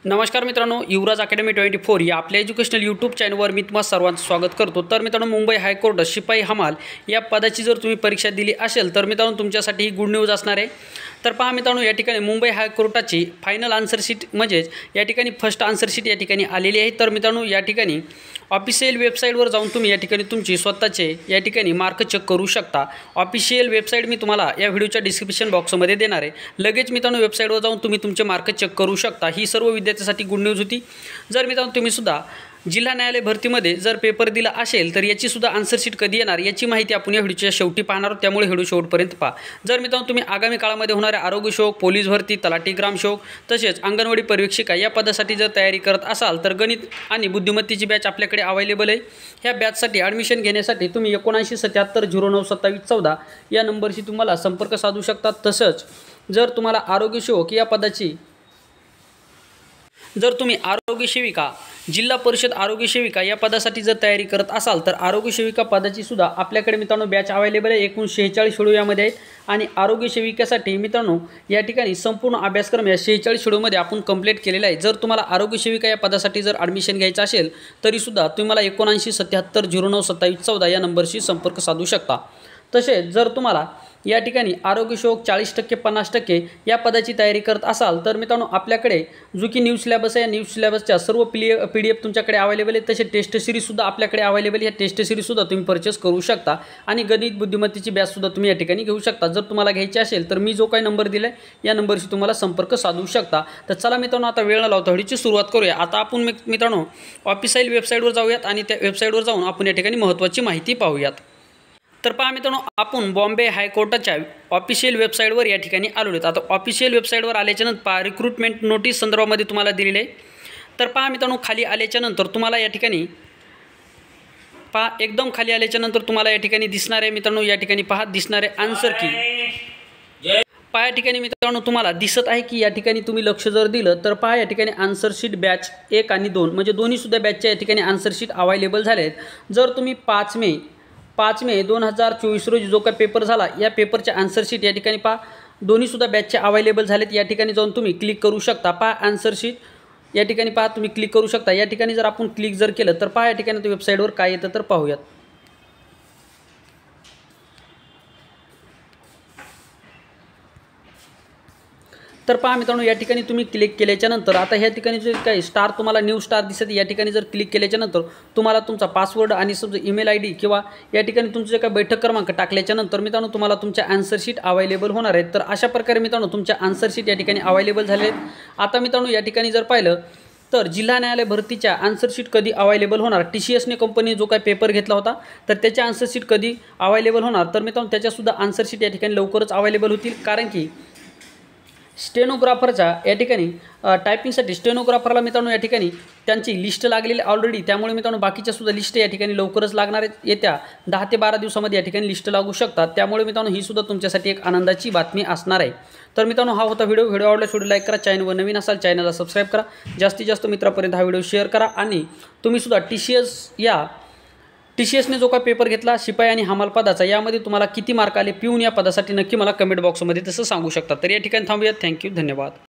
नमस्कार मित्रांनो, युवराज अकॅडमी 24 या आपल्या एज्युकेशनल यूट्यूब चॅनलवर मी तुम्हा सर्वांचं स्वागत करतो। तर मित्रांनो, मुंबई हायकोर्ट शिपाई हमाल या पदाची जर तुम्ही परीक्षा दिली असेल तर मित्रांनो तुमच्यासाठी ही गुड न्यूज असणार आहे। तर पहा मित्रांनो, या ठिकाणी मुंबई हायकोर्टाची फायनल आन्सर शीट म्हणजेच या ठिकाणी फर्स्ट आन्सर शीट या ठिकाणी आलेली आहे। तर मित्रांनो, या ठिकाणी ऑफिशियल वेबसाईटवर जाऊन तुम्ही या ठिकाणी तुमची स्वतःचे या ठिकाणी मार्क चेक करू शकता। ऑफिशियल वेबसाईट मी तुम्हाला या व्हिडिओच्या डिस्क्रिप्शन बॉक्समध्ये देणार आहे। लगेच मित्रांनो वेबसाईटवर जाऊन तुम्ही तुमचे मार्क चेक करू शकता। ही सर्व विद्यार्थ्यांसाठी गुड न्यूज होती। जर मित्रांनो तुम्ही सुद्धा जिल्हा न्यायालय भरतीमध्ये जर पेपर दिला असेल तर याची सुद्धा आन्सर शीट कधी येणार याची माहिती आपण या व्हिडिओच्या शेवटी पाहणार आहोत, त्यामुळे व्हिडिओ शेवटपर्यंत पहा। जर मित्रांनो तुम्ही आगामी काळामध्ये होणाऱ्या आरोग्य सेवक, पोलीस भरती, तलाठी ग्रामसेवक तसेच अंगणवाडी पर्यवेक्षिका या पदासाठी जर तयारी करत असाल तर गणित आणि बुद्धिमत्तेची बॅच आपल्याकडे अवेलेबल आहे। ह्या बॅचसाठी ॲडमिशन घेण्यासाठी तुम्ही 7977092714 या नंबरशी तुम्हाला संपर्क साधू शकता। तसंच जर तुम्हाला आरोग्य सेवक या पदाची जर तुम्ही आरोग्य सेविका, जिल्हा परिषद आरोग्य सेविका या पदासाठी जर तयारी करत असाल तर आरोग्य सेविका पदाची सुद्धा आपल्याकडे मित्रांनो बॅच अवेलेबल आहे। एकूण 46 शेड्यूल यामध्ये आहेत आणि आरोग्य सेविकेसाठी मित्रांनो या ठिकाणी संपूर्ण अभ्यासक्रम या 46 शेड्यूलमध्ये आपण कंप्लीट केलेला आहे। जर तुम्हाला आरोग्य सेविका या पदासाठी जर ॲडमिशन घ्यायचं असेल तरीसुद्धा तुम्हाला 7977092714 या नंबरशी संपर्क साधू शकता। तसेच जर तुम्हाला या ठिकाणी आरोग्य सेवक 40% 50% या पदाची तयारी करत असाल तर मित्रांनो आपल्याकडे जो की न्यू सिलेबस आहे, या न्यू सिलेबसच्या सर्व PDF तुमच्याकडे अवेलेबल आहे। तसे टेस्ट सिरीजसुद्धा आपल्याकडे अवेलेबल आहे। या टेस्ट सिरीजसुद्धा तुम्ही परचेस करू शकता आणि गणित बुद्धिमत्तेची बॅचसुद्धा तुम्ही या ठिकाणी घेऊ शकता। जर तुम्हाला घ्यायची असेल तर मी जो काही नंबर दिला आहे या नंबरशी तुम्हाला संपर्क साधू शकता। तर चला मित्रांनो, आता वेळ न लावता व्हिडिओची सुरुवात करूया। आता आपण मित्रांनो ऑफिशियल वेबसाईटवर जाऊयात आणि त्या वेबसाईटवर जाऊन आपण या ठिकाणी महत्त्वाची माहिती पाहूयात। तर पहा मित्रांनो, आपण बॉम्बे हायकोर्टाच्या ऑफिशियल वेबसाईटवर या ठिकाणी आलो आहोत। आता ऑफिशियल वेबसाईटवर आल्याच्यानंतर पहा रिक्रुटमेंट नोटीस संदर्भामध्ये तुम्हाला दिलेले आहे। तर पहा मित्रांनो, खाली आल्याच्यानंतर तुम्हाला या ठिकाणी पहा एकदम खाली आल्याच्यानंतर तुम्हाला या ठिकाणी दिसणार आहे मित्रांनो, या ठिकाणी पहा दिसणार आहे आन्सर की। पहा या ठिकाणी मित्रांनो तुम्हाला दिसत आहे की या ठिकाणी तुम्ही लक्ष जर दिलं तर पहा या ठिकाणी आन्सर शीट बॅच 1 आणि 2 म्हणजे दोन्हीसुद्धा बॅचच्या या ठिकाणी आन्सर शीट अवेलेबल झाले आहेत। जर तुम्ही 5 मे 2024 रोजी जो काही पेपर झाला या पेपरच्या आन्सर शीट या ठिकाणी पहा दोन्हीसुद्धा बॅचचे अवेलेबल झालेत। या ठिकाणी जाऊन तुम्ही क्लिक करू शकता। पहा आन्सर शीट या ठिकाणी पहा तुम्ही क्लिक करू शकता। या ठिकाणी जर आपण क्लिक जर केलं तर पहा या ठिकाणी वेबसाईटवर काय येतं तर पाहूयात। तर पहा मित्रांनो, या ठिकाणी तुम्ही क्लिक केल्याच्यानंतर आता ह्या ठिकाणी जे काही स्टार तुम्हाला न्यू स्टार दिसत या ठिकाणी जर क्लिक केल्याच्यानंतर तुम्हाला तुमचा पासवर्ड आणि समजा ईमेल ID किंवा या ठिकाणी तुमचे जे काही बैठक क्रमांक टाकल्याच्यानंतर मित्रांनो तुम्हाला तुमच्या आन्सर शीट अवेलेबल होणार आहेत। तर अशा प्रकारे मित्रांनो तुमच्या आन्सर शीट या ठिकाणी अवेलेबल झाले आहेत। आता मित्रांनो या ठिकाणी जर पाहिलं तर जिल्हा न्यायालय भरतीच्या आन्सर शीट कधी अवेलेबल होणार, TCSने कंपनी जो काही पेपर घेतला होता तर त्याच्या आन्सर शीट कधी अवेलेबल होणार तर मित्रांनो त्याच्यासुद्धा आन्सर शीट या ठिकाणी लवकरच अवेलेबल होतील। कारण की स्टेनोग्राफरच्या या ठिकाणी टायपिंगसाठी स्टेनोग्राफरला मित्रांनो या ठिकाणी त्यांची लिस्ट लागलेली ऑलरेडी, त्यामुळे मित्रांनो बाकीच्या सुद्धा लिस्ट या ठिकाणी लवकरच लागणार आहेत। येत्या 10 ते 12 दिवसामध्ये या ठिकाणी लिस्ट लागू शकतात। त्यामुळे मित्रांनो ही सुद्धा तुमच्यासाठी एक आनंदाची बातमी असणार आहे। तर मित्रांनो हा होता व्हिडिओ आवडल्यास व्हिडिओ लाईक करा, चॅनलवर नवीन असाल चॅनलला सबस्क्राईब करा, जास्तीत जास्त मित्रांपर्यंत हा व्हिडिओ शेअर करा आणि तुम्ही सुद्धा TCSने जो का पेपर घेतला शिपाई आणि हमाल पदाचा यामध्ये तुम्हाला किती मार्क आले पिऊन या पदासाठी नक्की मला कमेंट बॉक्समध्ये तसं सांगू शकता। तर या ठिकाणी थांबूयात। थँक्यू, धन्यवाद।